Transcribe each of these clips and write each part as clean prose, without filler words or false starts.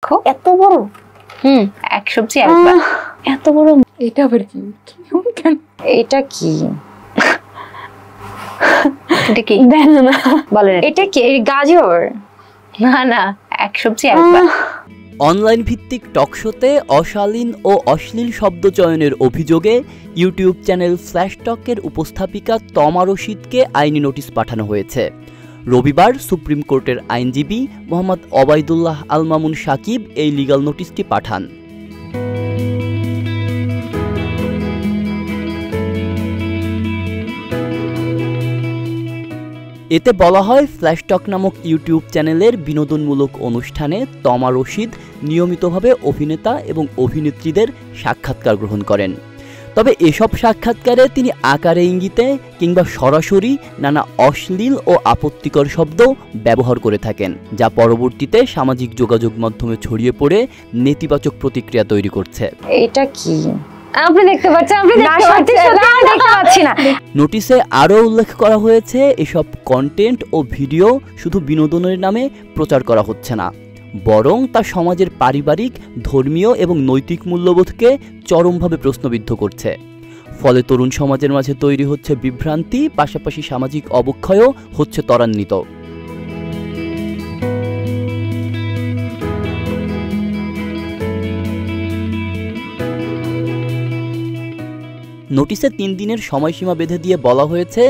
এত বড় এক সবজি একবার এত বড় এটা আবার কি কেন এটা কি এটা কি দেন না বলেন এটা কি গাজর না না এক সবজি একবার অনলাইন ভিত্তিক টকশোতে অশালীন ও অশ্লীল শব্দ চয়নের অভিযোগে ইউটিউব চ্যানেল ফ্ল্যাশ টকের উপস্থাপিকা তমা রশিদকে আইনি নোটিশ পাঠানো হয়েছে। রবিবার সুপ্রিম কোর্টের আইনজীবী মোহাম্মদ ওবায়দুল্লাহ আল মামুন সাকিব এই লিগ্যাল নোটিশটি পাঠান। এতে বলা হয়, ফ্ল্যাশ টক নামক ইউটিউব চ্যানেলের বিনোদনমূলক অনুষ্ঠানে তমা রশিদ নিয়মিতভাবে অভিনেতা এবং অভিনেত্রীদের সাক্ষাৎকার গ্রহণ করেন। তবে এসব সাক্ষাৎকারে তিনি আকারে ইঙ্গিতে কিংবা সরাসরি নানা অশ্লীল ও আপত্তিকর শব্দ ব্যবহার করে থাকেন, যা পরবর্তীতে সামাজিক যোগাযোগ মাধ্যমে ছড়িয়ে পড়ে নেতিবাচক প্রতিক্রিয়া তৈরি করছে। এটা কি আপনি দেখতে পাচ্ছেন? আপনি দেখতে পাচ্ছি না। নোটিশে আরও উল্লেখ করা হয়েছে, এসব কন্টেন্ট ও ভিডিও শুধু বিনোদনের নামে প্রচার করা হচ্ছে না, বরং তা সমাজের পারিবারিক, ধর্মীয় এবং নৈতিক মূল্যবোধকে চরমভাবে প্রশ্নবিদ্ধ করছে। ফলে তরুণ সমাজের মাঝে তৈরি হচ্ছে বিভ্রান্তি, পাশাপাশি সামাজিক অবক্ষয়ও হচ্ছে ত্বরান্বিত। নোটিশে 3 দিনের সময়সীমা বেঁধে দিয়ে বলা হয়েছে,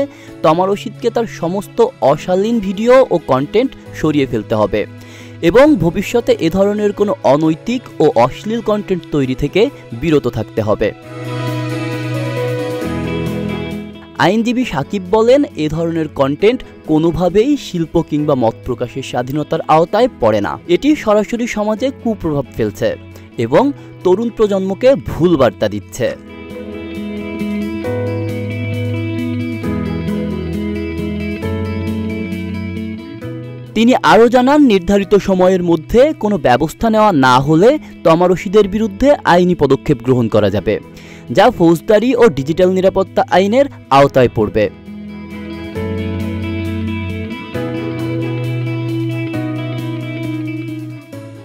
তমা রশিদকে তার সমস্ত অশালীন ভিডিও ও কন্টেন্ট সরিয়ে ফেলতে হবে এবং ভবিষ্যতে এ ধরনের কোনো অনৈতিক ও অশ্লীল কন্টেন্ট তৈরি থেকে বিরত থাকতে হবে। আইনজীবী সাকিব বলেন, এ ধরনের কন্টেন্ট কোনোভাবেই শিল্প কিংবা মত প্রকাশের স্বাধীনতার আওতায় পড়ে না। এটি সরাসরি সমাজে কুপ্রভাব ফেলছে এবং তরুণ প্রজন্মকে ভুল বার্তা দিচ্ছে। তিনি আরও জানান, নির্ধারিত সময়ের মধ্যে কোনো ব্যবস্থা নেওয়া না হলে তমা রশিদের বিরুদ্ধে আইনি পদক্ষেপ গ্রহণ করা যাবে, যা ফৌজদারি ও ডিজিটাল নিরাপত্তা আইনের আওতায় পড়বে।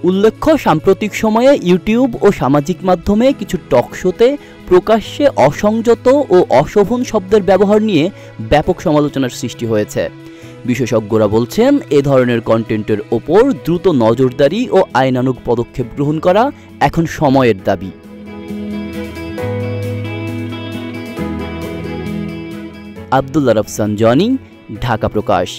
উল্লেখ্য, সাম্প্রতিক সময়ে ইউটিউব ও সামাজিক মাধ্যমে কিছু টক শোতে প্রকাশ্যে অসংযত ও অশোভন শব্দের ব্যবহার নিয়ে ব্যাপক সমালোচনার সৃষ্টি হয়েছে। বিশেষজ্ঞরা বলছেন, এ ধরনের কন্টেন্টের ওপর দ্রুত নজরদারি ও আইনানুগ পদক্ষেপ গ্রহণ করা এখন সময়ের দাবি। আব্দুল্লাহ রাফসান জনি, ঢাকা প্রকাশ।